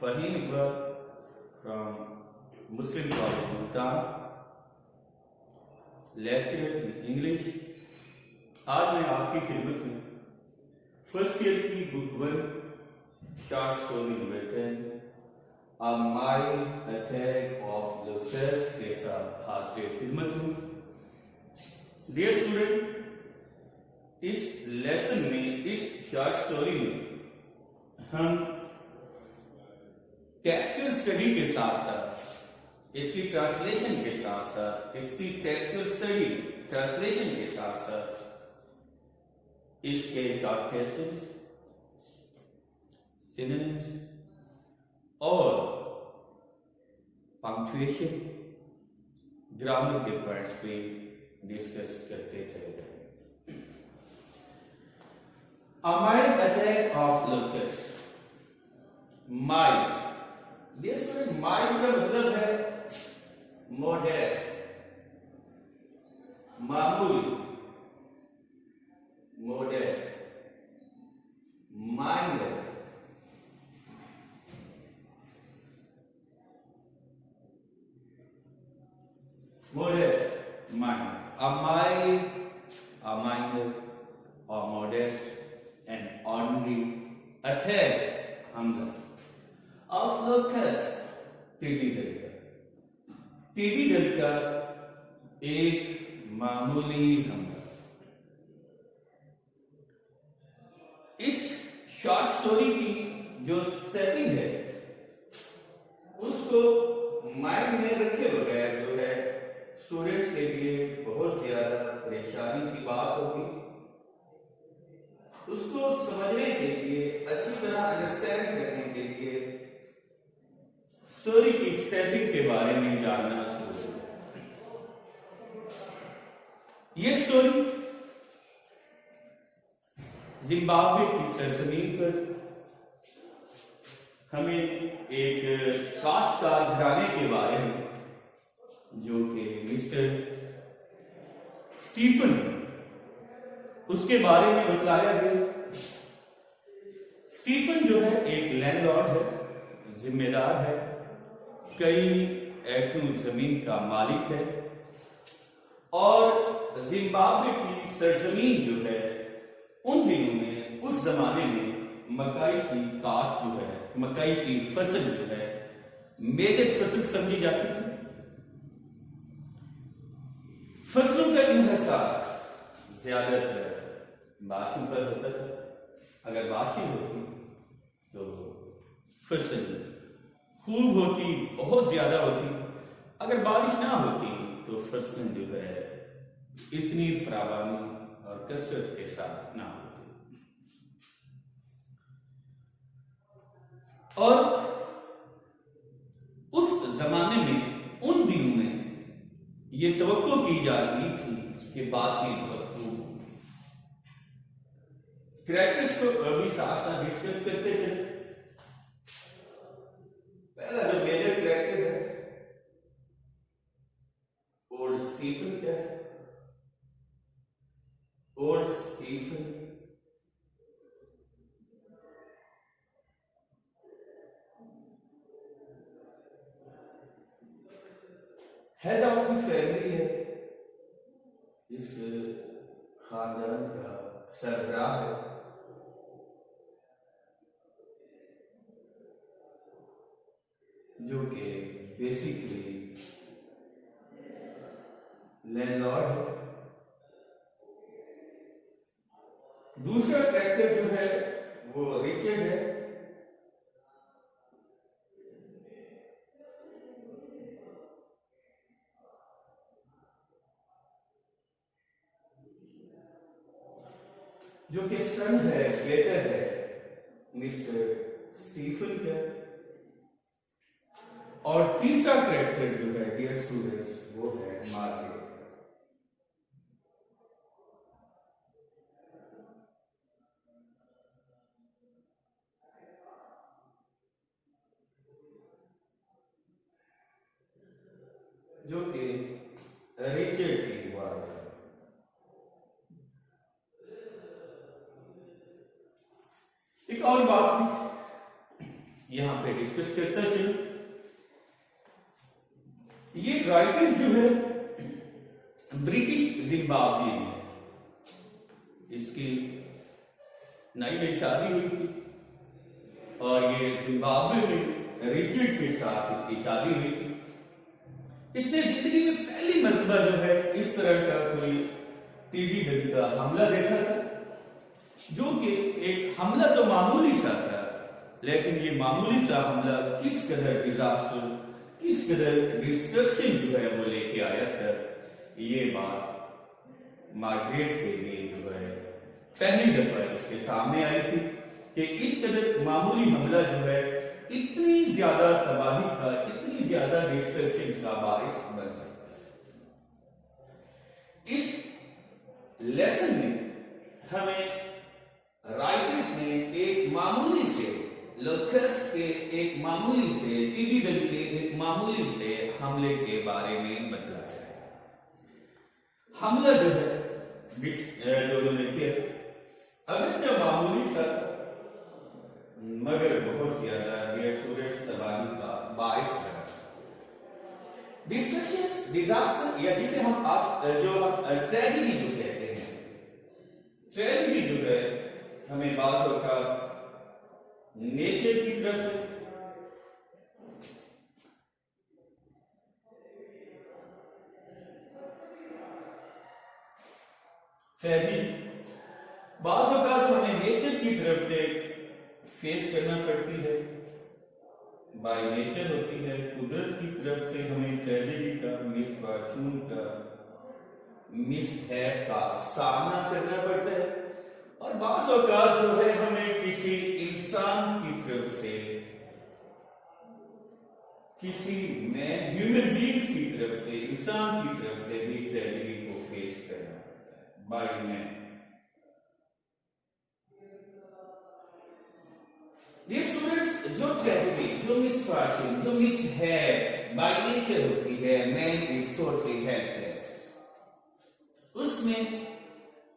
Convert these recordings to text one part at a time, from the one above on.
Fahim Iqbal from Muslim College Multan, lecturer in English. आज मैं आपकी खिदमत में फर्स्ट ईयर की book 1 short story number 10 a mild attack of लूकस के साथ हाजिर खिदमत हूँ। डियर स्टूडेंट, इस लेसन में, इस शॉर्ट स्टोरी में हम टेक्सचुअल स्टडी के साथ साथ, इसकी ट्रांसलेशन के साथ साथ, इसकी टेक्सचुअल स्टडी ट्रांसलेशन के साथ साथ इसके शॉर्ट केसेस, सिनोनिम्स और पंक्चुएशन, ग्रामर के पॉइंट्स पे डिस्कस करते चले जाएंगे। A mild attack of locust. Mild. Dear student, mild का मतलब है modest, मामूली, modest, minor, modest, minor. A mild, a minor, or modest and ordinary attack हमला of locust, टिड्डी दल का। टिड्डी दल का एक मामूली हमला। इस शॉर्ट स्टोरी की जो सेटिंग है उसको माइंड में रखे बगैर जो है स्टूडेंट्स के लिए बहुत ज्यादा परेशानी की बात होगी। उसको समझने के लिए, अच्छी तरह अंडरस्टैंड करने के लिए स्टोरी की सेटिंग के बारे में जानना जरूरी है। ये स्टोरी जिम्बाब्वे की सरजमीन पर हमें एक काश्तकार घराने के बारे में, जो कि मिस्टर स्टीफन, उसके बारे में बताया गया। स्टीफन जो है एक लैंडलॉर्ड है, जिम्मेदार है, कई एकड़ जमीन का मालिक है और जिम्बाब्वे की सरजमीन जो है उन दिनों में, उस जमाने में मकई की काश्त जो है, मकई की फसल जो है मेजर फसल समझी जाती थी। फसलों का इन्हिसार ज्यादातर बारिश पर होता था। अगर बारिश होती तो फसल खूब होती, बहुत ज्यादा होती। अगर बारिश ना होती तो फसल जो है इतनी फरावानी और कसरत के साथ ना होती। और उस जमाने में, उन दिनों में ये तवक्को की जा रही थी कि बारिश बहुत खूब होगी। कैरेक्टर्स को अभी साथ साथ डिस्कस करते चले। पहला जो मेजर कैरेक्टर है ओल्ड स्टीफन क्या है? Old Stephen head of the family है, इस खानदान का सरबराह है। जो कि बेसिकली लैंडलॉर्ड है। दूसरा कैरेक्टर जो है वो रिचर्ड है। जो कि सन है, बेटर है मिस्टर स्टीफन का। और तीसरा कैरेक्टर जो है डियर स्टूडेंट्स वो है मार्गरेट का। जो कि रिचर्ड की वाइफ है। एक और बात भी यहां पे डिस्कस डिस्कस करता चलूं। ये राइटर जो है ब्रिटिश जिम्बाब्वे में, इसकी नई नई शादी हुई थी और ये जिम्बाब्वे में रिचर्ड के साथ इसकी शादी हुई थी। इसने जिंदगी में पहली मर्तबा जो है इस तरह का कोई टीबी दल का हमला देखा था, जो कि एक हमला तो मामूली सा था, लेकिन ये मामूली सा हमला किस कदर डिजास्टर, किस कदर डिस्ट्रक्शन जो है वो लेके आया था, ये बात मार्गरेट के लिए जो है पहली दफा इसके सामने आई थी कि इस कदर मामूली हमला जो है इतनी ज्यादा तबाही का, इतनी ज्यादा डिस्ट्रक्शन का बाइस बन सकता है। इस लेसन में हमें राइटर्स ने एक मामूली से लोकस्ट के एक मामूली से टीबी दल के एक मामूली से हमले के बारे में बतलाया है। हमला जो है जो उन्होंने किया अगर जब मामूली सा मगर बहुत ज्यादा तबाही का बाइस बना। डिस्ट्रक्शन, डिजास्टर या जिसे हम आज जो हम ट्रेजेडी जो कहते हैं, ट्रेजेडी जो है हमें बाज़ का नेचर की तरफ से ट्रेजेडी बाज़ हमें नेचर की तरफ से फेस करना पड़ती है, बाय नेचर होती है। कुदरत की तरफ से हमें ट्रेजेडी का, मिसफॉर्चून का, मिसहैप का सामना करना पड़ता है और बाज़ औक़ात जो है हमें किसी इंसान की तरफ से, किसी ह्यूमन बीइंग्स की तरफ से, इंसान की तरफ से भी ट्रेजेडी को फेस करना पड़ता है बाय मैन। Dear students, जो ट्रेजेडी, जो मिसफॉर्चून, जो मिसहैप बाय नेचर होती है, मैन इज टोटली हेल्पलेस, उसमें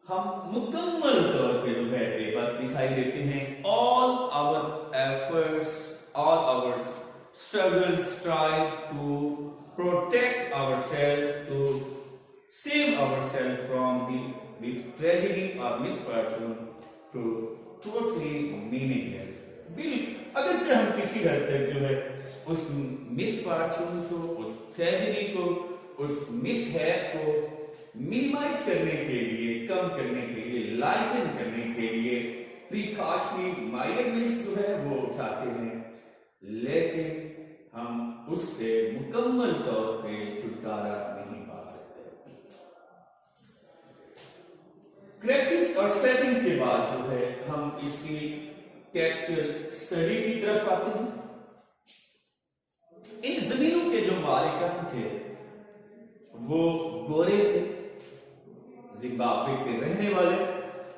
हम मुकम्मल तौर पे जो है बेबस दिखाई देते हैं। All our efforts, all our struggles, strive to protect ourselves, to save ourselves from this tragedy or misfortune to totally meaningless। अगर चाहे हम किसी हद तक जो है उस मिसफॉर्चून को, उस ट्रेजेडी को, उस मिसहैप को मिनिमाइज करने के लिए, कम करने के लिए, लाइटन करने के लिए प्रिकॉशनरी मेजरमेंट्स जो है वो उठाते हैं, लेकिन हम उससे मुकम्मल तौर पे छुटकारा नहीं पा सकते। प्रैक्टिस और सेटिंग के बाद जो है हम इसकी टेक्सचुअल स्टडी की तरफ आते हैं। इन जमीनों के जो मालिकान थे वो गोरे थे, जिम्बाब्वे के रहने वाले,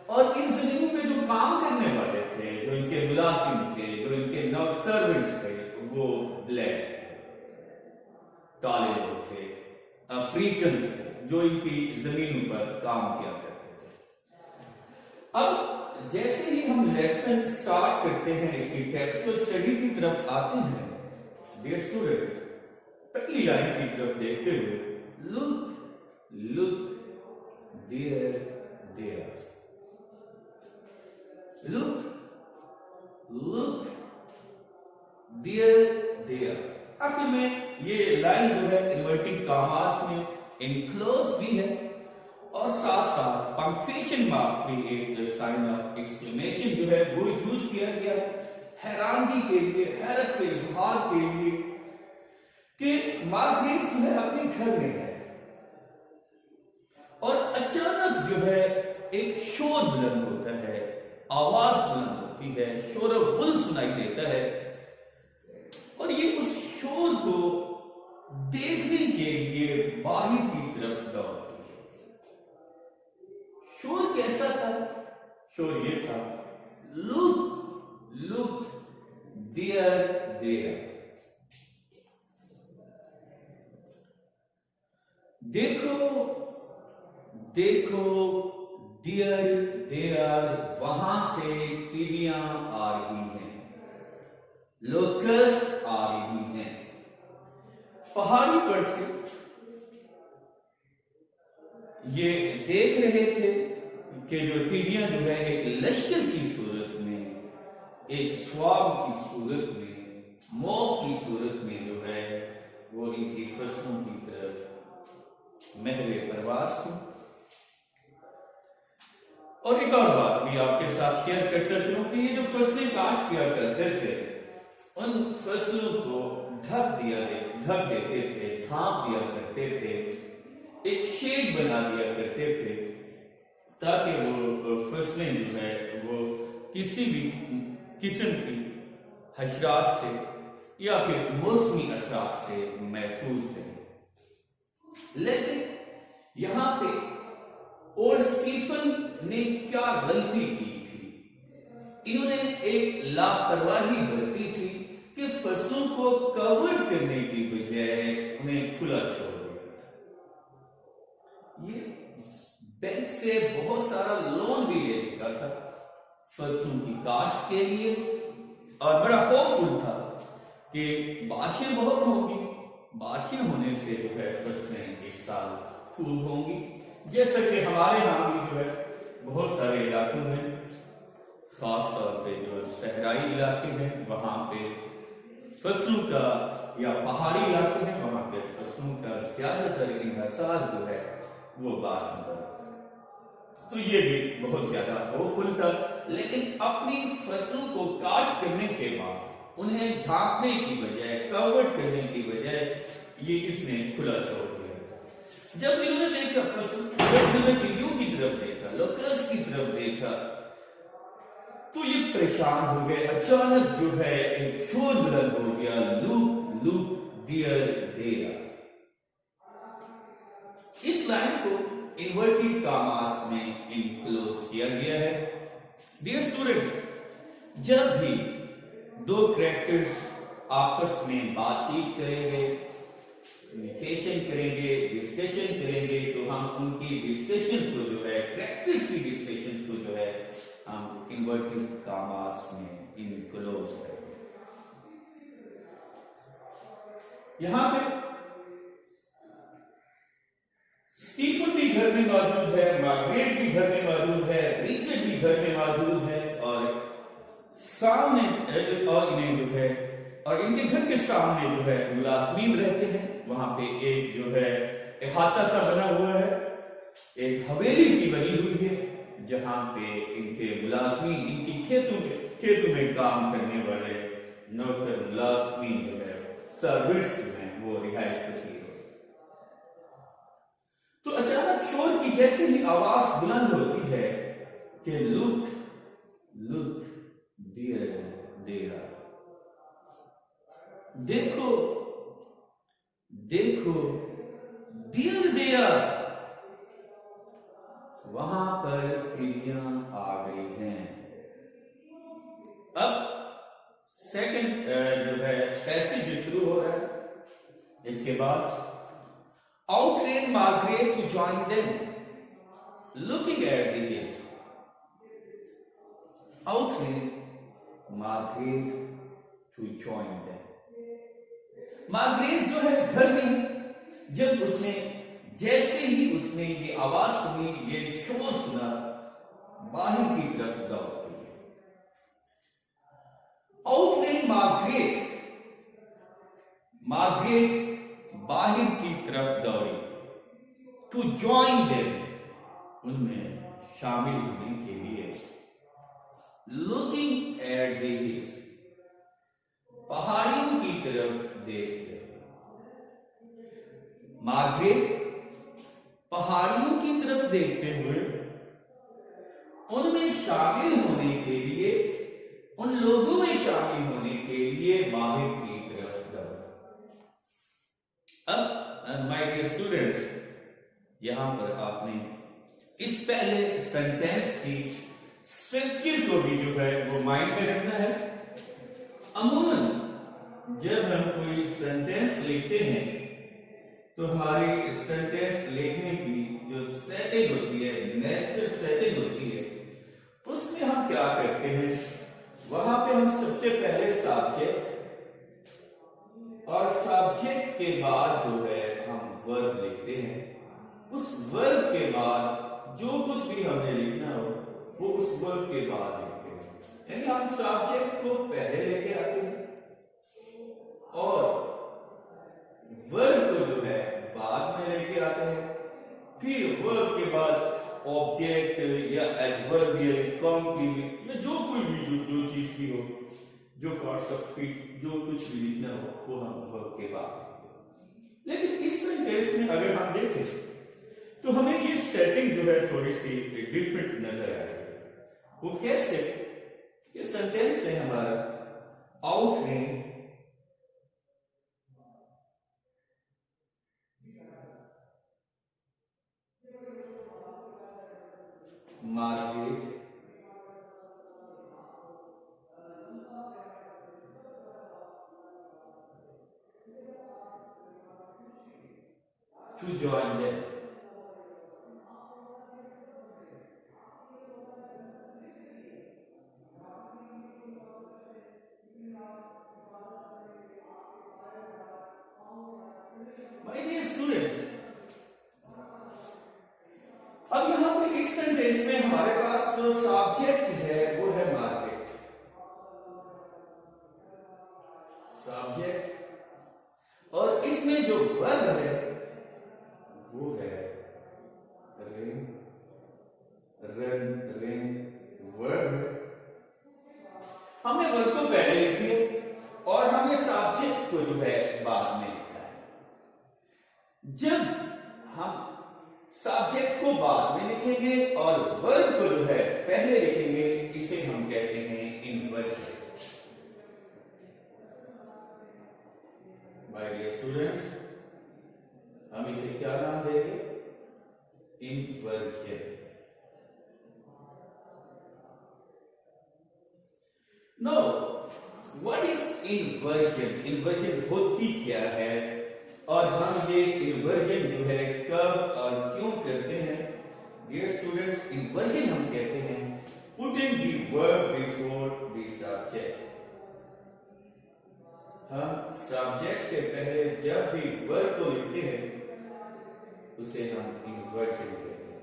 और इन जमीनों पे जो काम करने वाले थे, जो इनके मुलाजिम थे, जो इनके नॉट सर्वेंट्स थे, वो ब्लैक थे, काले लोग थे, अफ्रीकन थे, जो इनकी जमीनों पर काम किया करते थे। अब जैसे ही हम लेसन स्टार्ट करते हैं, इसकी टेक्सचुअल स्टडी की तरफ आते हैं, डियर स्टूडेंट, पहली लाइन की तरफ देखते हुए look there there, look there there. आखिर में ये लाइन जो है इन्वर्टिंग कॉमास में इनक्लोज भी है और साथ साथ पंक्चुएशन मार्क भी, एक साइन ऑफ एक्सक्लेमेशन जो है वो यूज किया गया है हैरानगी के लिए, हैरत के इजहार के लिए कि मार्गरेट जो है अपने घर में है और अचानक जो है एक शोर बुलंद होता है, आवाज बुलंद होती है, शोर गुल सुनाई देता है और ये उस शोर को देखने के लिए बाहर की तरफ दौड़ती है। शोर कैसा था? शोर ये था, लुक देयर, देखो देयर, वहां से टिड्डियां आ रही हैं, लोकस्ट आ रही हैं। पहाड़ी पर से ये देख रहे थे कि जो टिड्डियां जो है एक लश्कर की सूरत में, एक स्वाब की सूरत में, मौत की सूरत में जो है वो इनकी फसलों की तरफ महवे परवास थी। और एक और बात भी आपके साथ शेयर करते चलूं कि ये जो फसलें काश्त किया करते थे, उन फसलों को ढक देते थे, ढांप दिया करते थे, एक शेड बना दिया करते थे, ताकि वो फसलें जो है वो किसी भी किस्म की हशरात से या फिर मौसमी असरात से महफूज रहे। लेकिन यहां पे ओल्ड स्टीफन ने क्या गलती की थी? इन्होंने एक लापरवाही बरती थी कि फसलों को कवर करने की बजाय उन्हें खुला छोड़ दिया था। ये बैंक से बहुत सारा लोन भी ले चुका था फसलों की काश्त के लिए, और बड़ा खौफुल था कि बारिशें बहुत होंगी, बारिशें होने से जो है फसलें इस साल खूब होंगी। जैसा कि हमारे यहाँ भी जो है बहुत सारे इलाकों में, खास तौर पे जो सहराई इलाके हैं वहां पे फसलों का, या पहाड़ी इलाके हैं वहां पे फसलों का ज्यादातर इन्हिसार जो है वो बारिश में, तो ये भी बहुत ज्यादा होपफुल था। लेकिन अपनी फसलों को काश्त करने के बाद उन्हें ढांकने की बजाय, कवर करने की बजाय ये इसने खुला छोड़ दिया था। जब इन्होंने देखा जब इन्होंने टिड्डियों की तरफ देखा, लोकल्स की तरफ देखा, तो ये परेशान हो गए। अचानक जो है एक शोर बुलंद हो गया, लूक लूक डियर देयर। इस लाइन को इन्वर्टेड कामास में इनक्लोज किया गया है। डियर स्टूडेंट्स, जब भी दो कैरेक्टर्स आपस में बातचीत करेंगे, कम्युनिकेशन करेंगे, डिस्कशन करेंगे, तो हम उनकी डिस्कशंस को जो है, प्रैक्टिस की डिस्कशंस को जो है हम इन्वर्टेड कामास में इनक्लोज करेंगे। यहां पे स्टीफन भी घर में मौजूद है, मार्गरेट भी घर में मौजूद है, रिचर्ड भी घर में मौजूद है, और सामने और इन्हें जो है, और इनके घर के सामने जो है मुलाजमीन रहते हैं। वहां पे एक जो है इहाता सा बना हुआ है, एक हवेली सी बनी हुई है, जहां पे इनके मुलाजमीन, इनकी खेतों में काम करने वाले नौकर मुलाजमीन जो है, सर्वेंट्स जो है, वो रिहाइश पसीर। तो अचानक शोर की जैसे ही आवाज बुलंद होती है कि लुक लुक डियर देयर, देखो देखो डियर देयर, वहां पर टिड्डियां आ गई हैं। अब सेकंड जो है पैसेज जो शुरू हो रहा है, इसके बाद out ran Margaret to join them, looking at the hills. Out ran Margaret to join them. Margaret जो है घर में, जब उसने, जैसे ही उसने ये आवाज सुनी, ये शोर सुना, बाहर की तरफ दौड़ती है। Out ran Margaret, मार्गरेट बाहर की तरफ दौड़ी, टू ज्वाइन देम, उनमें शामिल होने के लिए। लुकिंग एट द हिल्स, पहाड़ियों की तरफ देखते हुए। मार्गरेट पहाड़ियों की तरफ देखते हुए उनमें शामिल होने के लिए, उन लोगों में शामिल होने के लिए बाहर की तरफ दौड़ी। अब माय डियर स्टूडेंट्स, यहां पर आपने इस पहले सेंटेंस की स्ट्रक्चर को भी जो है वो माइंड में रखना है। अमूमन जब हम कोई सेंटेंस लिखते हैं तो हमारी सेंटेंस लिखने की जो सेटिंग होती है, नेचुरल सेटिंग होती है, उसमें हम क्या करते हैं, वहां पे हम सबसे पहले सब्जेक्ट के बाद जो है हम वर्ब लिखते हैं, उस वर्ब के बाद जो कुछ भी हमने लिखना हो वो उस वर्ब के बाद लिखते हैं। यानी हम सब्जेक्ट को पहले लेके आते हैं और वर्ब को जो है बाद में लेके आते हैं, फिर वर्ब के बाद ऑब्जेक्ट या एडवर्बियल, कॉम्प्लीमेंट या जो कोई भी जो चीज भी हो, जो पार्ट्स ऑफ स्पीच जो कुछ भी लिखना हो वो हम वर्ब के बाद लिखते हैं। लेकिन इस सेंटेंस में अगर हम देखें तो हमें ये सेटिंग जो है थोड़ी सी डिफरेंट नजर आ रही है। वो कैसे? ये सेंटेंस है हमारा out rain market to join them. My dear students, अब यहां पे इस सेंटेंस में हमारे पास जो सब्जेक्ट है वो है मार्केट, सब्जेक्ट, और इसमें जो वर्ब है वो है रेन, रन, रेन वर्ब है। हमने वर्ब को पहले लिख दिया और हमने सब्जेक्ट को जो है बाद में लिखा है। जब हम सब्जेक्ट को बाद में लिखेंगे और वर्ब को जो है पहले लिखेंगे, इसे हम कहते हैं इन्वर्जन। माय डियर स्टूडेंट्स, हम इसे क्या नाम देंगे? Inversion. No, what is inversion? Inversion होती क्या है और हम ये इन्वर्जन जो है कब और क्यों करते हैं? डियर स्टूडेंट्स, इन्वर्जन हम कहते हैं putting the verb before the subject. हम सब्जेक्ट से पहले जब भी वर्ब को लिखते हैं उसे हम इन्वर्जन कहते हैं।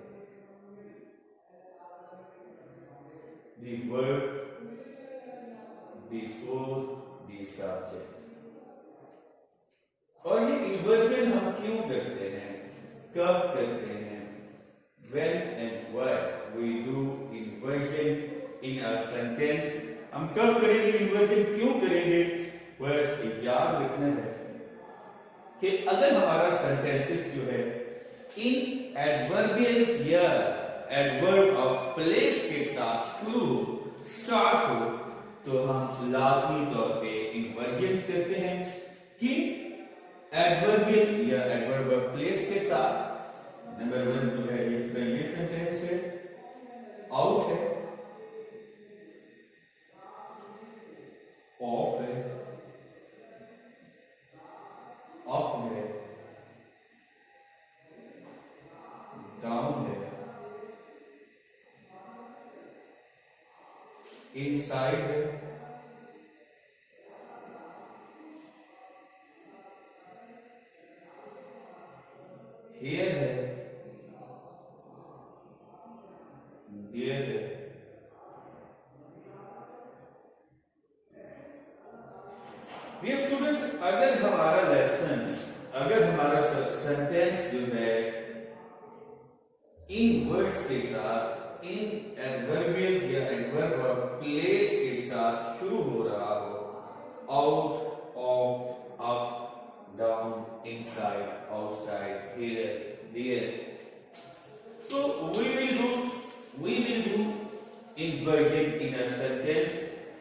The verb before the subject. और ये इन्वर्जन हम क्यों करते हैं, कब करते हैं? When and why we do inversion in a sentence। हम कब करेंगे इन्वर्जन, क्यों करेंगे? बस याद रखना है कि अगर हमारा सेंटेंसेस जो है इन एडवर्बियल्स या एडवर्ब ऑफ प्लेस के साथ शुरू स्टार्ट हो तो हम लाजमी तौर पे इन्वर्जन करते हैं कि एडवर्बियल या एडवर्ब ऑफ प्लेस के साथ। नंबर 1 जो है जिस तरह ये सेंटेंस है, आउट है, ऑफ है, अप है, डाउन है, इनसाइड है, हियर है, देयर है। डियर स्टूडेंट्स, अगर हमारा लेसन, अगर हमारा सेंटेंस जो है इन वर्ड्स के साथ, इन एडवर्बियल्स या एडवर्ब ऑफ प्लेस के साथ शुरू हो रहा हो, out, of, up, down, inside, outside, here, there, तो we will do inversion in a sentence।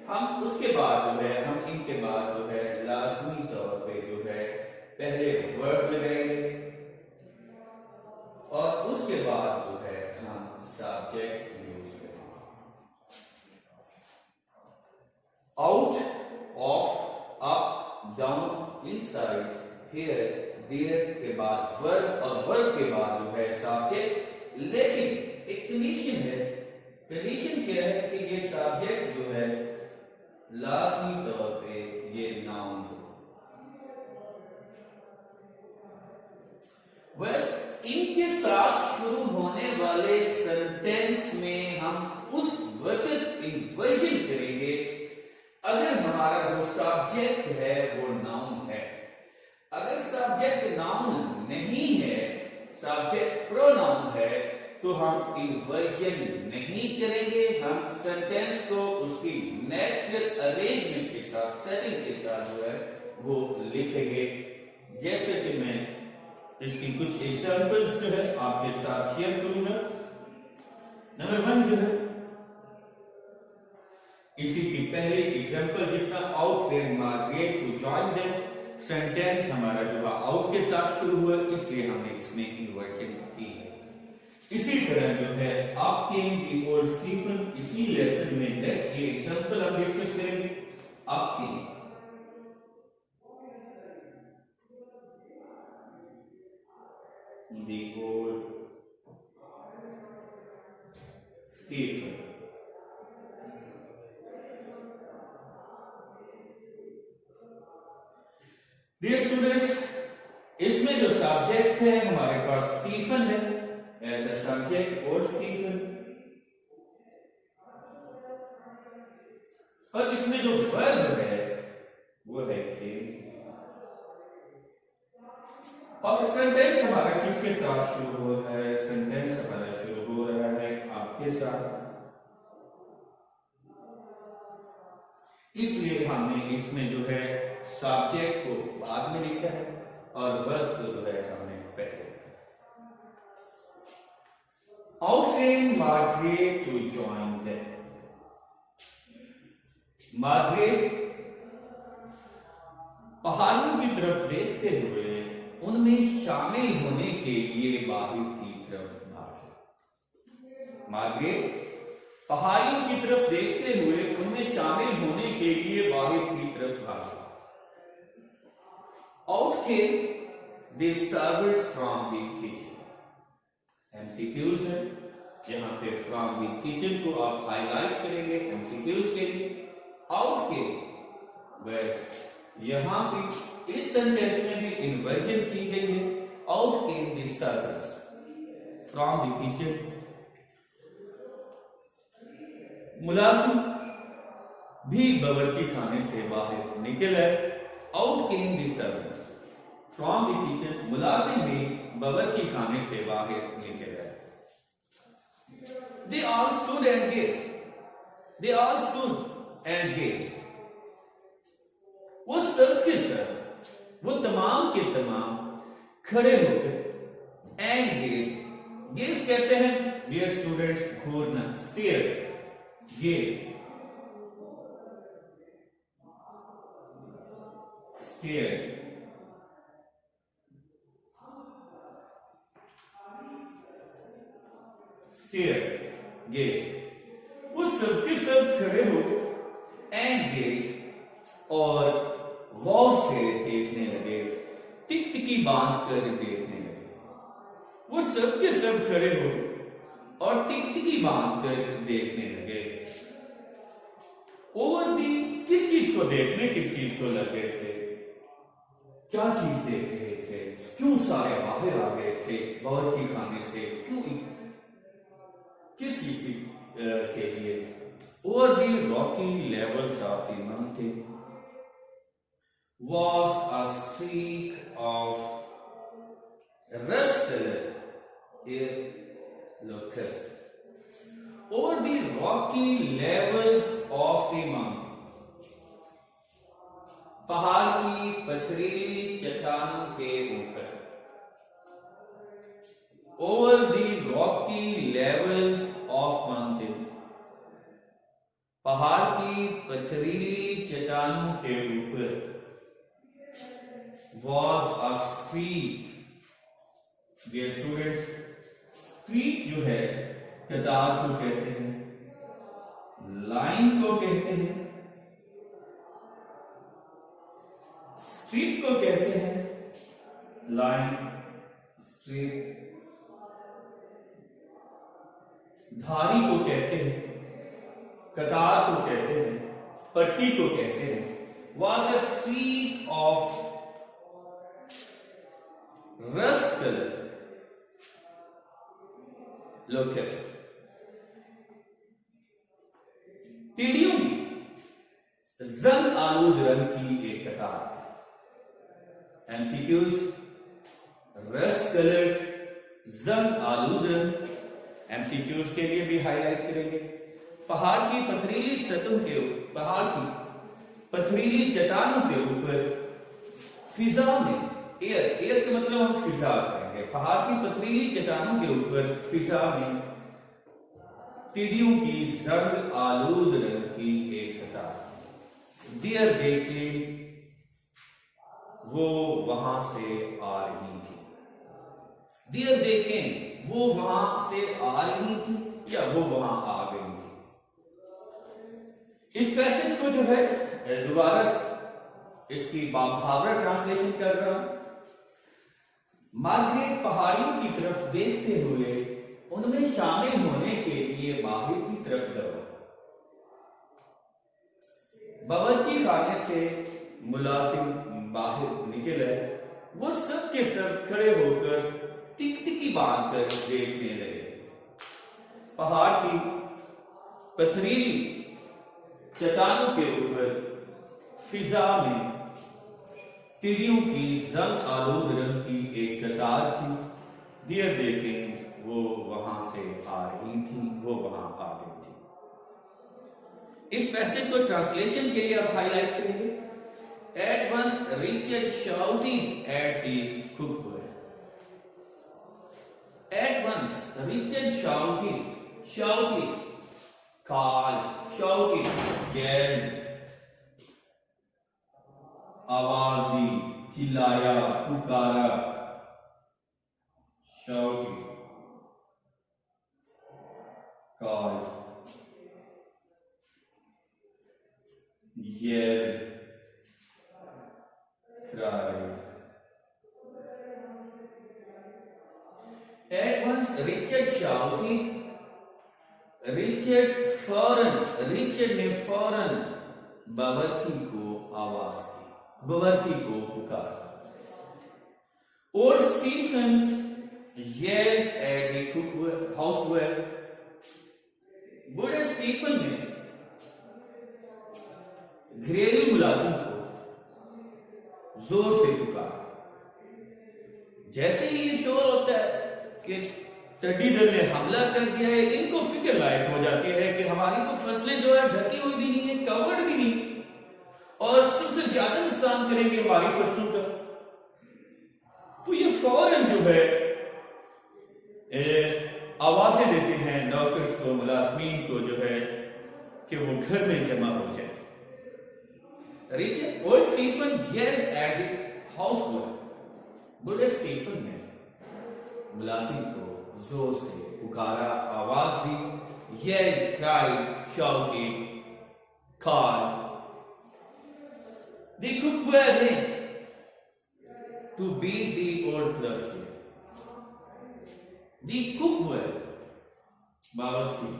हम उसके बाद जो है, हम इनके बाद जो है लाजमी तौर पे जो है पहले वर्ब लगाएंगे और उसके बाद जो है हम सब्जेक्ट यूज करेंगे। Out, of, up, down, inside, here, there के बाद वर्ब और वर्ब के बाद जो है सब्जेक्ट। लेकिन एक कंडीशन है। कंडीशन क्या है कि ये सब्जेक्ट जो है लाजमी तौर पे ये नाउन हो। के साथ शुरू होने वाले सेंटेंस में हम उस वक्त इन्वर्जन करेंगे अगर हमारा जो सब्जेक्ट है वो नाउन है। अगर सब्जेक्ट नाउन नहीं है, सब्जेक्ट प्रोनाउन है, तो हम इन्वर्जन नहीं करेंगे। हम सेंटेंस को उसकी नेचुरल अरेंजमेंट के साथ, सेटिंग के साथ जो है वो लिखेंगे। जैसे कि मैं इसकी कुछ एग्जांपल्स जो है आपके साथ शेयर करूंगा। नंबर 1 जो है इसी की पहली एग्जांपल जिसका out when Margaret to join them, sentence हमारा जो आउट के साथ शुरू हुआ, इसलिए हमने इसमें इन्वर्जन की है। इसी तरह जो है up came the old Stephen, इसी लेसन में नेक्स्ट ये एग्जांपल हम डिस्कस करेंगे। Up came the old Stephen. Dear students, इसमें जो सब्जेक्ट है हमारे पास स्टीफन है as a subject, old Stephen, और इसमें जो वर्ब है वो है केम। और सेंटेंस हमारा किसके साथ शुरू हो रहा है? सेंटेंस हमारा शुरू हो रहा है आपके साथ, इसलिए हमने इसमें जो है सब्जेक्ट को बाद में लिखा है और वर्ब को जो है हमने पहले लिखा है। Outran Margaret to join them. Margaret पहाड़ों की तरफ देखते हुए उनमें शामिल होने के लिए बाहर की तरफ भागे। मार्गरेट पहाड़ियों की तरफ देखते हुए उनमें शामिल होने के लिए बाहर की तरफ भागा। Out came the servants from the kitchen. MCQs है, यहां पे from the kitchen को आप हाईलाइट करेंगे MCQs के लिए। Out came, बस यहां पे इस सेंटेंस में भी इन्वर्जन की गई है। Out came the servants from the kitchen. मुलाजिम भी बावर्ची खाने से बाहर निकल आए। Out came the servants from the kitchen. मुलाजिम भी बावर्ची खाने से बाहर निकल आए। They all stood and gazed. They all stood and gazed. वो सब के सब, वो तमाम के तमाम खड़े हो गए। And gazed. Gaze कहते हैं dear students घूरना, stare. Gaze, stare, stare, gaze। वो सबके सब खड़े हो गए and gaze, और गौर से देखने लगे, टिकटिकी बांध कर देखने लगे। वो सबके सब खड़े हो गए और टिकटिकी बांध कर देखने लगे। ओवर दी, किस चीज को देखने, किस चीज को लग गए थे? क्या चीज देख रहे थे? क्यों सारे बाहर आ गए थे बावर्ची खाने से? क्यों, किस चीज के लिए? Over the Rocky levels of the mountain was a streak of rust color locust over the rocky levels of the mountain। पहाड़ की पथरीली चट्टानों के ऊपर। over the rocky levels of mountain, पहाड़ की पथरीली चट्टानों के ऊपर was a streak। Dear students, streak जो है कतार को कहते हैं, लाइन को कहते हैं, स्ट्रिप को कहते हैं, लाइन, स्ट्रिप, धारी को कहते हैं, कतार को कहते हैं, पट्टी को कहते हैं। was a streak of rust color locus. टिड्डियों की जंग आलूद रंग की एक कतार थी। एमसीक्यूज, रस्ट कलर्ड जंग आलूद रंग, एमसीक्यूज के लिए भी हाईलाइट करेंगे। पहाड़ की पथरीली सतहों के पहाड़ की पथरीली चट्टानों के ऊपर फिजा में, एयर का मतलब हम फिजा करेंगे, पहाड़ की पथरीली चट्टानों के ऊपर फिजा में टिड्डियों की जंग आलूद रंग की एक कतार। डियर देखे वो वहां से आ रही थी। डियर देखें वो वहां से आ रही थी या वो वहां आ गई थी। इस पैसेज को जो है दोबारा इसकी मुहावरा ट्रांसलेशन कर रहा हूं। मार्गरेट पहाड़ियों की तरफ देखते हुए उनमें शामिल होने के लिए बाहर की तरफ दौड़ा। बावर्ची खाने से मुलाजिम बाहर निकले। वो सब के सब खड़े होकर टिकटिकी बांधकर देखने लगे। पहाड़ की पथरीली चट्टानों के ऊपर फिजा में टिड्डियों की जंग आलूद रंग की एक कतार थी। डियर देखें वो वहां से आ रही थी, वो वहां आ गई थी। इस पैसेज को ट्रांसलेशन के लिए आप हाईलाइट करेंगे। At once Richard shouting at the cookware. At once Richard shouting called, shouted, yelled, आवाजी, चिल्लाया, पुकारा, shouted, called, yelled, cried. At once Richard shouted, Richard ने फौरन बावर्ची को आवाज दी, बावर्ची को पुकारा। और Stephen yelled at the housewife। बूढ़े स्टीफन ने घरेलू मुलाजिम को जोर से पुकारा। जैसे ही ये शोर होता है कि टिड्डी दल ने हमला कर दिया है, इनको फिक्र लायक हो जाती है कि हमारी तो फसलें जो है ढकी हुई भी नहीं है, कवर्ड भी नहीं, और सबसे ज्यादा नुकसान करेंगे हमारी फसलों का। तो ये फौरन जो है आवाजें देते हैं नौकर्स को, मुलाजमीन को जो है कि वो घर में जमा हो जाए। रिचर्ड और Stephen yelled at the housewife। बूढ़े स्टीफन ने मुलाजिम को जोर से पुकारा, आवाज दी, yelled, cried, shouted, called. The cook were there to beat the old plowshare. The cook were, बावर्ची,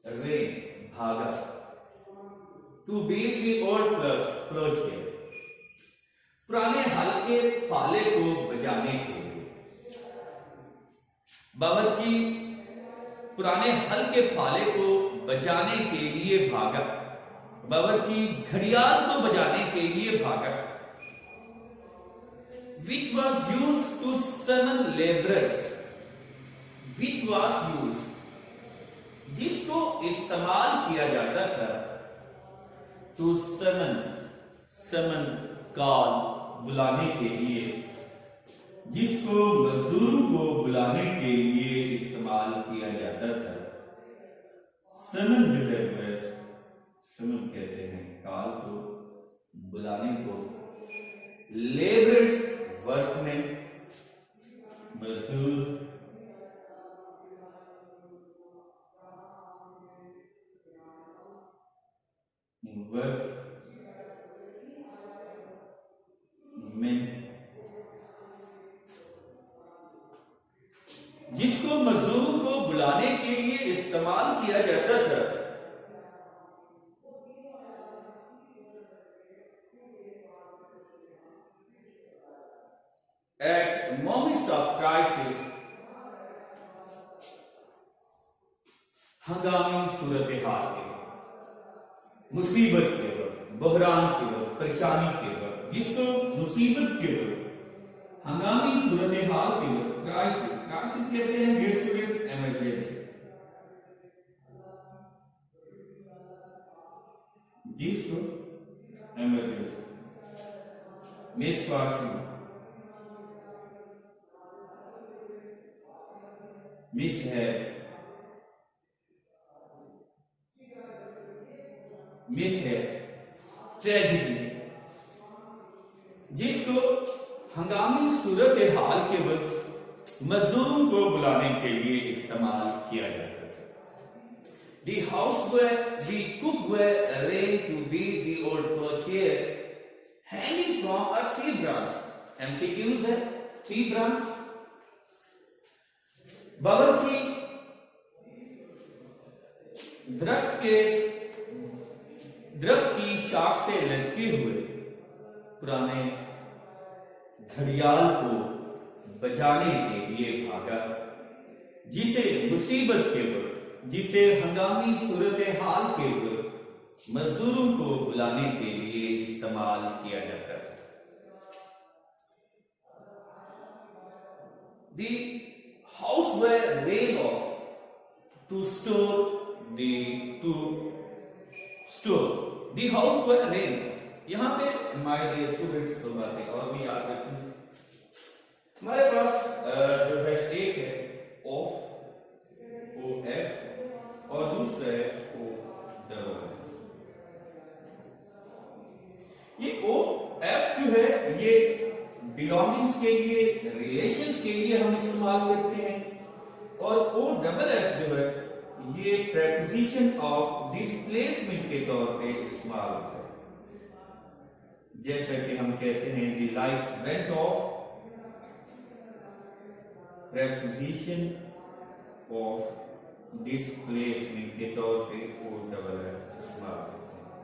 ran, भागा, to beat the old plowshare, पुराने हल के फाले को बजाने के लिए। बावर्ची पुराने हल के फाले को बजाने के लिए भागा। बावर्ची घड़ियाल को बजाने के लिए भागा। Which was used to summon laborers। Which was used, जिसको इस्तेमाल किया जाता था, to summon call, बुलाने के लिए, जिसको मजदूरों को बुलाने के लिए इस्तेमाल किया जाता था। समन जो है वह समन कहते हैं काल को, बुलाने को। लेबर्स वर्कमैन, मजदूर। वर्क में, जिसको मजदूरों को बुलाने के लिए इस्तेमाल किया जाता था। At moments of crisis, हंगामी सूरत हाल के वक्त, मुसीबत के वक्त, बहरान के वक्त, परेशानी के वक्त, जिसको मुसीबत के वक्त, हंगामी सूरत हाल के वक्त, क्राइसिस, क्राइसिस कहते हैं गेट्स टू गेट्स इमरजेंसी, जिसको इमरजेंसी मिसफॉर्चून, मिसहैप, ट्रेजिडी, जिसको हंगामी सूरत हाल के वक्त मजदूरों को बुलाने के लिए इस्तेमाल किया जाता था. The houseware, the cookware arranged to be the old crochet hanging from a tree branch. MCQs है tree branch. बावर्ची दरख्त की शाख से लटके हुए पुराने घड़ियाल को बचाने के लिए भागा, जिसे मुसीबत के वक्त, जिसे हंगामी सूरत हाल के वक्त मजदूरों को बुलाने के लिए इस्तेमाल किया जाता था. The houseware rail off to store the houseware rail. यहाँ पे my dear students दो बातें और भी याद रखें. हमारे पास जो है एक है OF और दूसरा है OF. ये OF जो है ये बिलोंगिंग्स के लिए, रिलेशंस के लिए हम इस्तेमाल करते हैं, और OFF जो है ये प्रेपोजिशन ऑफ डिस्प्लेसमेंट के तौर पे इस्तेमाल होता है. जैसा कि हम कहते हैं the light went of, preposition of displacement के तौर पे OFF इस्तेमाल होता है.